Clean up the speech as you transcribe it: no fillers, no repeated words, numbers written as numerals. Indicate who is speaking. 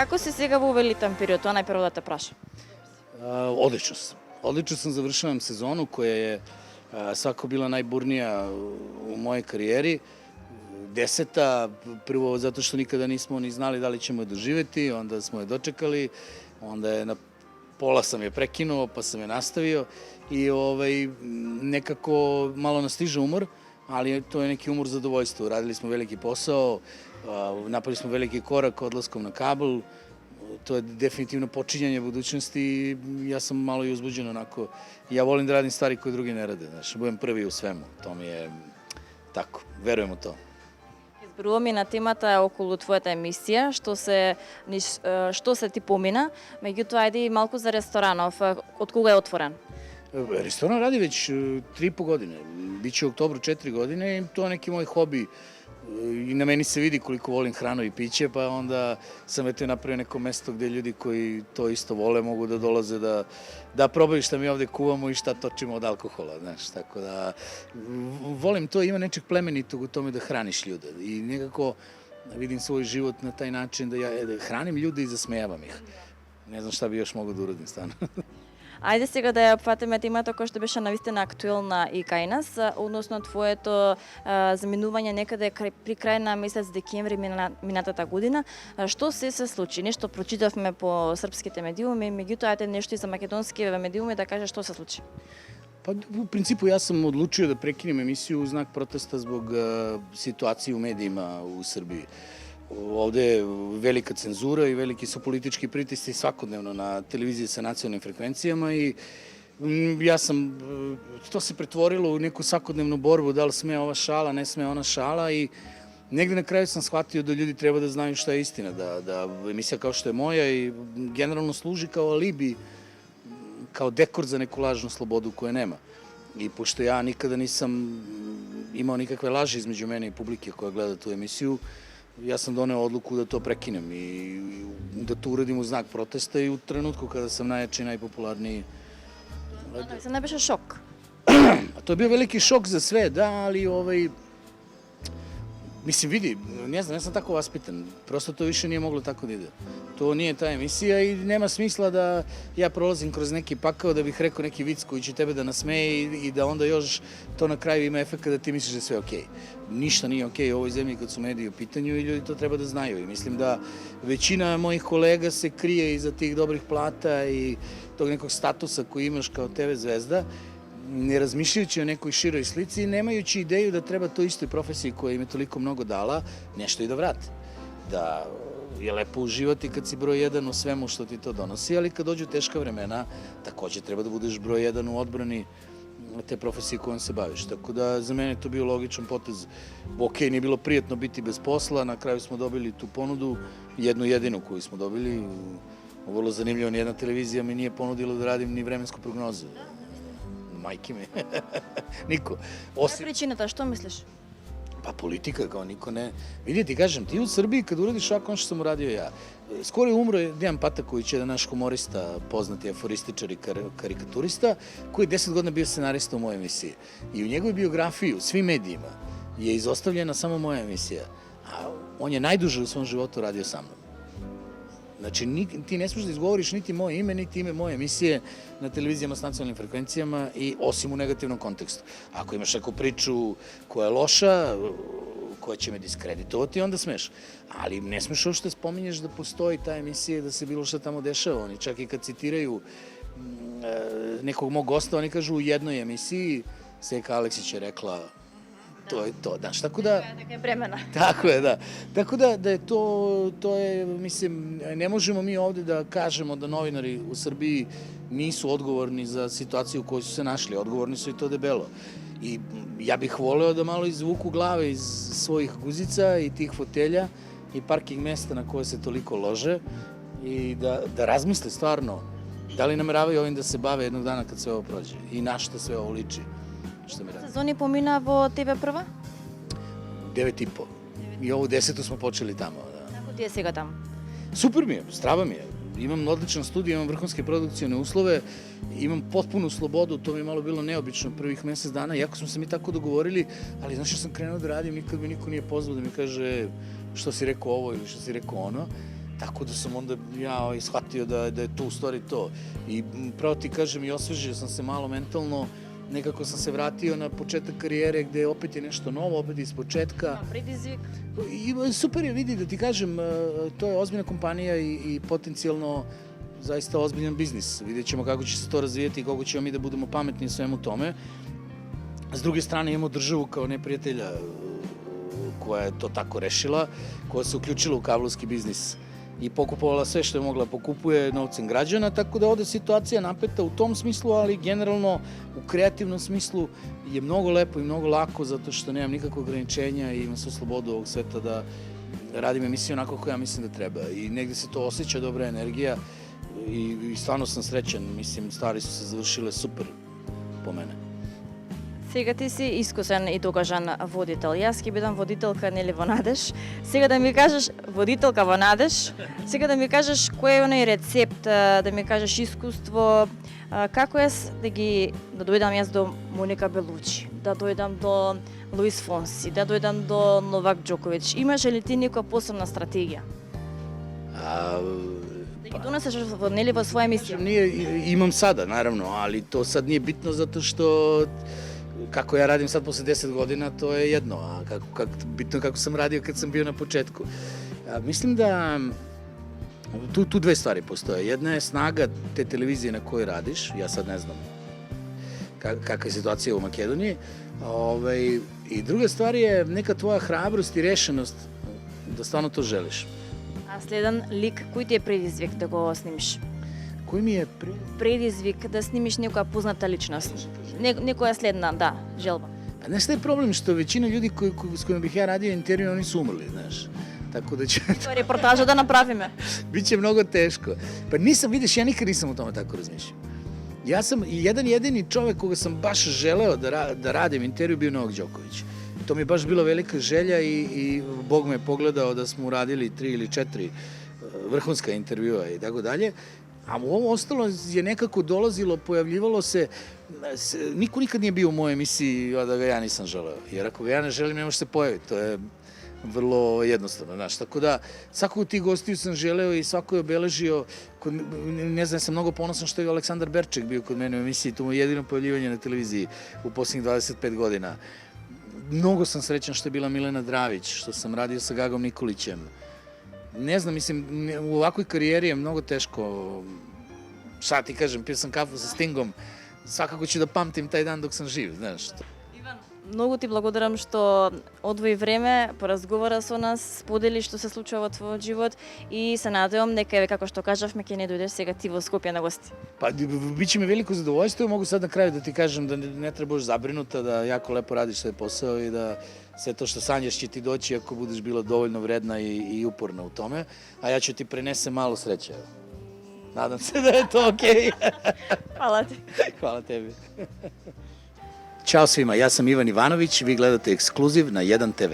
Speaker 1: Како си сега во увелитан период? Тоа најпрво да те прашам.
Speaker 2: Odlično sam. Odlično sam, završavam sezonu koja je svako bila najburnija u mojoj karijeri. 10. prvo zato što nikada nismo ni znali da li ćemo je doživeti, onda smo je dočekali, onda je na pola sam je prekinuo, pa sam je nastavio i nekako malo nas stiže umor, ali to je neki umor zadovoljstva. Radili smo veliki posao, napravili smo veliki korak odlaskom na kabel, to je definitivno počinjanje budućnosti i ja sam malo i uzbuđen onako. Ja volim da radim stvari koje drugi ne rade, znaš, budem prvi u svemu, to mi je tako, verujem u to.
Speaker 1: Зборуваме на темата околу твојата емисија, што се ти помина, меѓутоа ајде и малку за ресторанов, од кога е отворен?
Speaker 2: Restoran radi već 3,5 godine, biće u oktobru 4 godine i to je neki moj hobi i na meni se vidi koliko volim hranu i piće, pa onda sam eto napravio neko mesto gde ljudi koji to isto vole mogu da dolaze da probaju šta mi ovde kuvamo i šta točimo od alkohola, znaš, tako da volim to, ima nečeg plemenitog u tome da hraniš ljude i nekako vidim svoj život na taj način da ja hranim ljude i zasmejavam ih. Ne znam šta bi još mogao da uradim stvarno.
Speaker 1: Ајде сега да ја опфатиме темата која што беше навистина актуелна и кај нас, односно твоето заминување некаде при крај на месец декември минатата година. Што се случи? Нешто прочитавме по српските медиуми, меѓутоа ајде нешто и за македонските медиуми да каже што се случи.
Speaker 2: Pa u principu ja sam odlučio da prekinem emisiju u znak protesta zbog situacije u medijima u Srbiji. Ovde je velika cenzura i veliki su politički pritisci svakodnevno na televiziji sa nacionalnim frekvencijama i ja sam, to se pretvorilo u neku svakodnevnu borbu, da li sme ova šala, ne sme ona šala i negde na kraju sam shvatio da ljudi treba da znaju šta je istina, da emisija kao što je moja i generalno služi kao alibi, kao dekor za neku lažnu slobodu koje nema. I pošto ja nikada nisam imao nikakve laži između mene i publike koja gleda tu emisiju, ja sam doneo odluku da to prekinem i da to uradim u znak protesta i u trenutku kada sam najjači i najpopularniji.
Speaker 1: Se ne беше šok?
Speaker 2: To je bio veliki šok za sve, da, ali mislim, vidi, ne znam, ja sam tako vaspitan, prosto to više nije moglo tako da ide. To nije ta emisija i nema smisla da ja prolazim kroz neki pakao da bih rekao neki vic koji će tebe da nasmeje i da onda još to na kraju ima efekt da ti misliš da je sve okej. Ništa nije okej u ovoj zemlji kad su mediji u pitanju i ljudi to treba da znaju. I mislim da većina mojih kolega se krije iza tih dobrih plata i tog nekog statusa koji imaš kao TV zvezda, ne razmišljajući o nekoj široj slici i nemajući ideju da treba toj istoj profesiji koja im je toliko mnogo dala nešto i da vrate. Da je lepo uživati kad si broj 1 u svemu što ti to donosi, ali kad dođu teška vremena, takođe treba da budeš broj 1 u odbrani te profesije kojom se baviš. Tako da za mene je to bio logičan potez. Ok, nije bilo prijatno biti bez posla, na kraju smo dobili tu ponudu, jednu jedinu koju smo dobili. Vrlo zanimljivo, nijedna televizija mi nije ponudila da radim ni vremensku prognozu. Majke mi. Niko.
Speaker 1: Koja je причината, што мислиш?
Speaker 2: Pa politika, kao niko ne... Vidite, kažem, ti u Srbiji kad uradiš ovako ono što sam uradio ja, skoro je umro Dejan Pataković, jedan naš humorista, poznati aforističar i karikaturista, koji je 10 godina bio scenarista u mojoj emisiji. I u njegovoj biografiji, u svim medijima, je izostavljena samo moja emisija. A on je najduže u svom životu radio sa mnom. Znači, ti ne smiješ da izgovoriš niti moje ime, niti ime moje emisije na televizijama s nacionalnim frekvencijama i osim u negativnom kontekstu. Ako imaš neku priču koja je loša, koja će me diskreditovati, onda smeš. Ali ne smeš uopšte spominješ da postoji ta emisija i da se bilo šta tamo dešava. Oni čak i kad citiraju nekog mog gosta, oni kažu u jednoj emisiji, Seka Aleksić je rekla to je to, znaš, tako da...
Speaker 1: Така е времена.
Speaker 2: Tako je, da. Tako da je to je, mislim, ne možemo mi ovde da kažemo da novinari u Srbiji nisu odgovorni za situaciju u kojoj su se našli, odgovorni su i to debelo. I ja bih voleo da malo izvuku glave iz svojih guzica i tih fotelja i parking mesta na koje se toliko lože i da razmisle stvarno da li nameravaju ovim da se bave jednog dana kad sve ovo prođe i na šta sve ovo liči.
Speaker 1: Сезони помина во ТВ прва?
Speaker 2: 9,5. I ovu 10. smo počeli tamo.
Speaker 1: Како ти е сега таму?
Speaker 2: Super mi je, strava mi je. Imam odličan studij, imam vrhunske produkcijone uslove, imam potpunu slobodu, to mi je malo bilo neobično prvih mesec dana, iako smo se mi tako dogovorili, ali znaš što sam krenuo da radim, nikad mi niko nije pozvao da mi kaže što si rekao ovo ili što si rekao ono. Tako da sam onda ja shvatio da je to u stvari to. I pravo ti kažem, i osvežio sam se malo mentalno, nekako sam se vratio na početak karijere gde opet je nešto novo, opet iz početka.
Speaker 1: Pritisak.
Speaker 2: I super je, vidi, da ti kažem, to je ozbiljna kompanija i potencijalno zaista ozbiljan biznis. Vidjet ćemo kako će se to razvijeti i kako ćemo mi da budemo pametni u svemu tome. S druge strane imamo državu kao neprijatelja koja je to tako rešila, koja se uključila u kablovski biznis i pokupovala sve što je mogla pokupuje novcem građana, tako da ovde situacija napeta u tom smislu, ali generalno u kreativnom smislu je mnogo lepo i mnogo lako zato što nemam nikakve ograničenja i imam svu slobodu ovog sveta da radim emisiju onako kako ja mislim da treba i negde se to osjeća, dobra energija i stvarno sam srećan, mislim stvari su se završile super po mene.
Speaker 1: Сега ти си искусен и докажан водител. Јас ќе бидам водителка нели во Надеж. Сега да ми кажеш водителка во Надеж. Сега да ми кажеш кој е оној рецепт, да ми кажеш искуство, како да дојдам јас до Моника Белучи, да дојдам до Луис Фонси, да дојдам до Новак Џоковиќ. Имаш ли ти некоја посебна стратегија? Да ги донесеш нели во своја емисија?
Speaker 2: Imam sada, naravno, ali to sad nije bitno zato što kako ja radim sad posle 10 godina, to je jedno, a bitno kako sam radio kad sam bio na početku. Mislim da tu dve stvari postoje. Jedna je snaga te televizije na kojoj radiš, ja sad ne znam kakva je situacija u Makedoniji, i druga stvar je neka tvoja hrabrost i rešenost da stvarno to želiš.
Speaker 1: А следен лик, кој ти е предизвик да го снимиш?
Speaker 2: Кој ми е
Speaker 1: предизвик да снимиш некоја позната личност? Некоја следна, да, желба.
Speaker 2: Знаеш šta je problem? Što većina ljudi s kojima bih ja radio intervju, oni su umrli, znaš. Tako da će...
Speaker 1: To je reportaža da napravime.
Speaker 2: Biće mnogo teško. Pa vidiš, ja nikad nisam o tome tako razmišljao. Ja sam jedan jedini čovek koga sam baš želeo da radim intervju bio Novak Đoković. To mi je baš bila velika želja i Bog me je pogledao da smo uradili 3 ili 4 vrhunska intervjua i tako dalje. A ovo ostalo je nekako dolazilo, pojavljivalo se, niko nikad nije bio u mojoj emisiji, a da ga ja nisam želeo. Jer ako ga ja ne želim, ne može se pojaviti. To je vrlo jednostavno, znaš. Tako da, svakog od tih gostiju sam želeo i svako je obeležio, ne znam, sam mnogo ponosan što je Aleksandar Berček bio kod mene u emisiji, to mu je jedino pojavljivanje na televiziji u posljednjih 25 godina. Mnogo sam srećan što je bila Milena Dravić, što sam radio sa Gagom Nikolićem. Ne znam, mislim, u ovakvoj karijeri je mnogo teško, šta ti kažem, pio sam kafu sa Stingom, svakako ću da pamtim taj dan dok sam živ, znaš.
Speaker 1: Иван, многу ти благодарам што одвои време, поразговара со нас, сподели што се случува во твојот живот и се надевам дека, како што кажавме, ќе не дојдеш сега ти во Скопје на гости.
Speaker 2: Pa, biće mi veliko zadovoljstvo, mogu sad na kraju da ti kažem da ne trebaš zabrinuta, da jako lepo radiš svoj posao i da sve to što sanjaš će ti doći ako budeš bila dovoljno vredna i uporna u tome, a ja ću ti prenesem malo sreće. Nadam se da je to okej.
Speaker 1: Hvala ti.
Speaker 2: Hvala tebi. Ćao svima, ja sam Ivan Ivanović, vi gledate Ekskluziv na 1 TV.